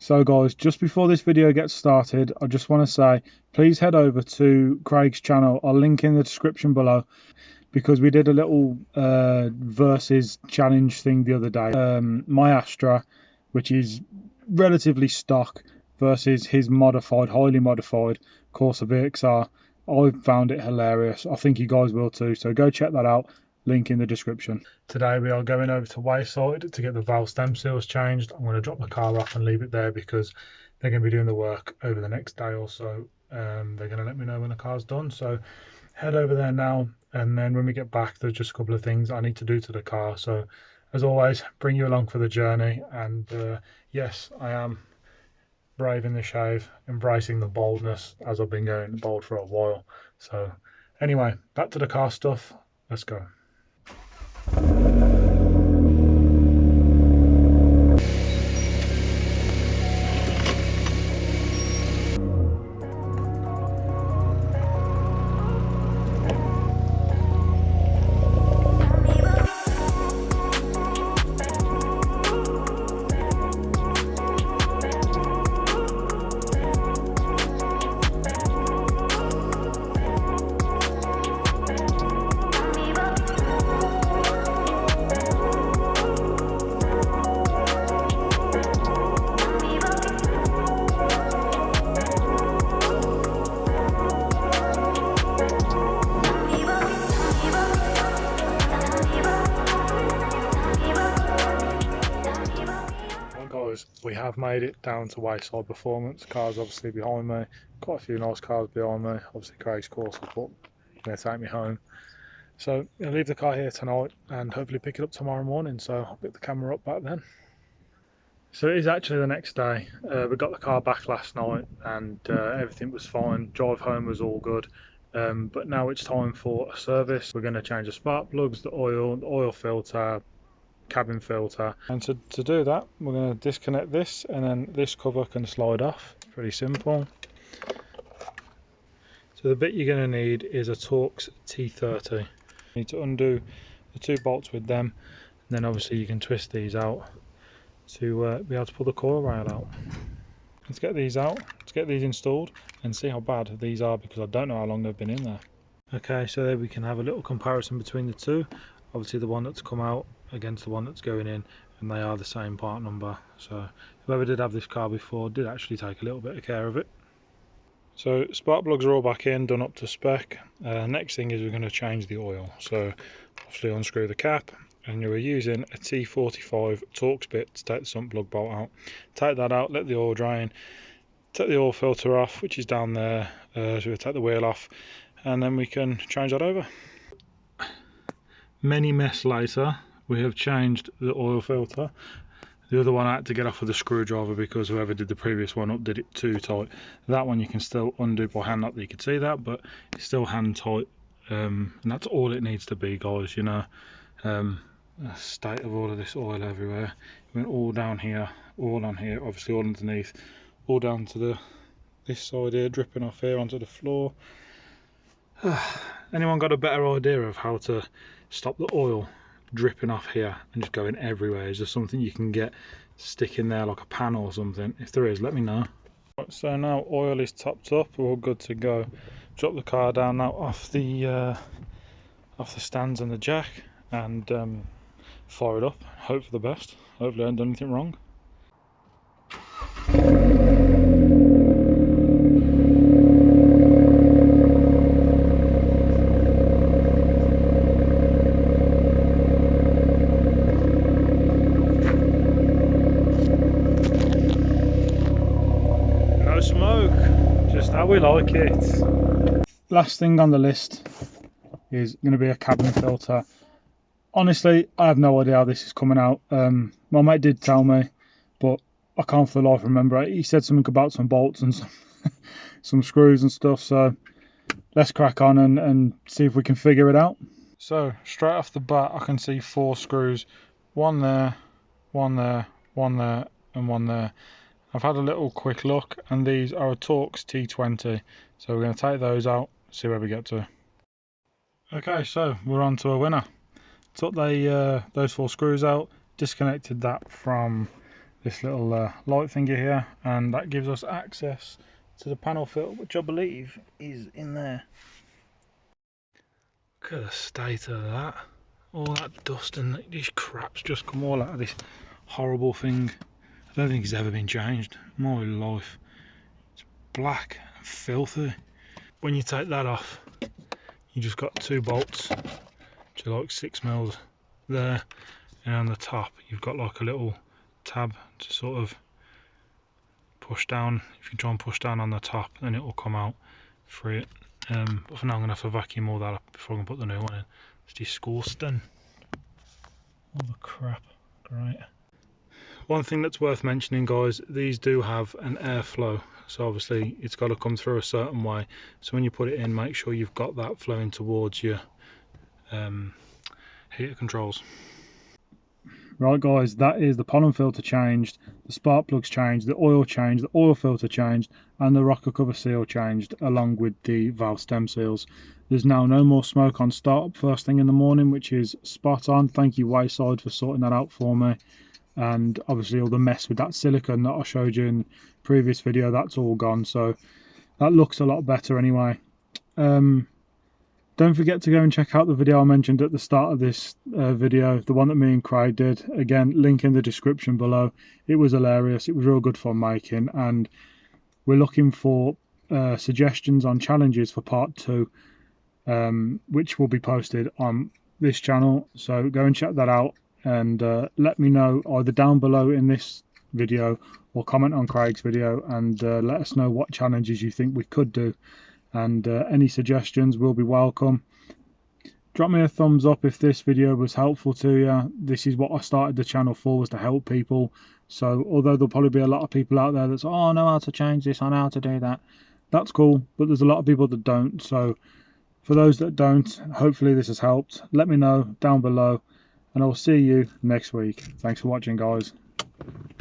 So guys, just before this video gets started, I just want to say, please head over to Craig's channel. I'll link in the description below, because we did a little versus challenge thing the other day. My Astra, which is relatively stock, versus his modified, highly modified Astra VXR. I found it hilarious. I think you guys will too, so go check that out. Link in the description. Today we are going over to Wayside to get the valve stem seals changed. I'm going to drop the car off and leave it there because they're going to be doing the work over the next day or so. They're going to let me know when the car's done, so head over there now, and then when we get back there's just a couple of things I need to do to the car. So as always, bring you along for the journey. And yes, I am braving the shave, embracing the baldness, as I've been going bald for a while. So anyway, back to the car stuff. Let's go. We have made it down to Wayside Performance. Cars obviously behind me, quite a few nice cars behind me. Obviously Craig's course, but going to take me home. So I'll leave the car here tonight and hopefully pick it up tomorrow morning. So I'll pick the camera up back then. So it is actually the next day. We got the car back last night and everything was fine. Drive home was all good. But now it's time for a service. We're going to change the spark plugs, the oil filter, cabin filter, and to do that we're going to disconnect this, and then this cover can slide off. Pretty simple. So the bit you're going to need is a Torx T30. You need to undo the two bolts with them, and then obviously you can twist these out to be able to pull the coil rail out. Let's get these out, let's get these installed and see how bad these are, because I don't know how long they've been in there. Okay, so there we can have a little comparison between the two. Obviously the one that's come out against the one that's going in, and they are the same part number. So whoever did have this car before did actually take a little bit of care of it. So spark plugs are all back in, done up to spec. Next thing is we're going to change the oil. So obviously unscrew the cap, and you're using a T45 Torx bit to take the sump plug bolt out. Take that out, let the oil drain, take the oil filter off, which is down there. So we'll take the wheel off, and then we can change that over. Many mess later, we have changed the oil filter. The other one I had to get off with a screwdriver because whoever did the previous one up did it too tight. That one you can still undo by hand, not that you can see that, but it's still hand tight, and that's all it needs to be, guys. You know, the state of all of this oil everywhere. It went all down here, all on here, obviously all underneath, all down to this side here, dripping off here onto the floor. Anyone got a better idea of how to stop the oil dripping off here and just going everywhere? Is there something you can get stick in there, like a pan or something? If there is, let me know. Right, so now oil is topped up, we're all good to go. Drop the car down now off the stands and the jack, and fire it up. Hope for the best. Hopefully I haven't done anything wrong. Smoke, just how we like it. Last thing on the list is going to be a cabin filter. Honestly, I have no idea how this is coming out. My mate did tell me, but I can't for the life remember. He said something about some bolts and some screws and stuff, so let's crack on and see if we can figure it out. So straight off the bat I can see 4 screws, one there, one there, one there and one there. I've had a little quick look, and these are a Torx T20, so we're going to take those out, see where we get to. Okay, so we're on to a winner. Took those 4 screws out, disconnected that from this little light finger here, and that gives us access to the panel filter, which I believe is in there. Look at the state of that. All that dust and these craps just come all out of this horrible thing. I don't think it's ever been changed in my life. It's black and filthy. When you take that off, you just got 2 bolts, which are like 6 mils there, and on the top you've got like a little tab to sort of push down. If you try and push down on the top, then it will come out free. But for now I'm going to have to vacuum all that up before I can put the new one in. It's disgusting. All the crap. Great. One thing that's worth mentioning, guys, these do have an airflow, so obviously it's got to come through a certain way. So when you put it in, make sure you've got that flowing towards your heater controls. Right guys, that is the pollen filter changed, the spark plugs changed, the oil filter changed, and the rocker cover seal changed, along with the valve stem seals. There's now no more smoke on startup first thing in the morning, which is spot on. Thank you Wayside for sorting that out for me. And obviously all the mess with that silicone that I showed you in the previous video, that's all gone, so that looks a lot better anyway. Don't forget to go and check out the video I mentioned at the start of this video, the one that me and Craig did. Again, link in the description below. It was hilarious, it was real good fun making, and we're looking for suggestions on challenges for part 2, which will be posted on this channel, so go and check that out, and let me know either down below in this video or comment on Craig's video, and let us know what challenges you think we could do, and any suggestions will be welcome. Drop me a thumbs up if this video was helpful to you. This is what I started the channel for, was to help people. So although there'll probably be a lot of people out there that's, oh, I know how to change this, I know how to do that, that's cool, but there's a lot of people that don't. So for those that don't, hopefully this has helped. Let me know down below, and I'll see you next week. Thanks for watching, guys.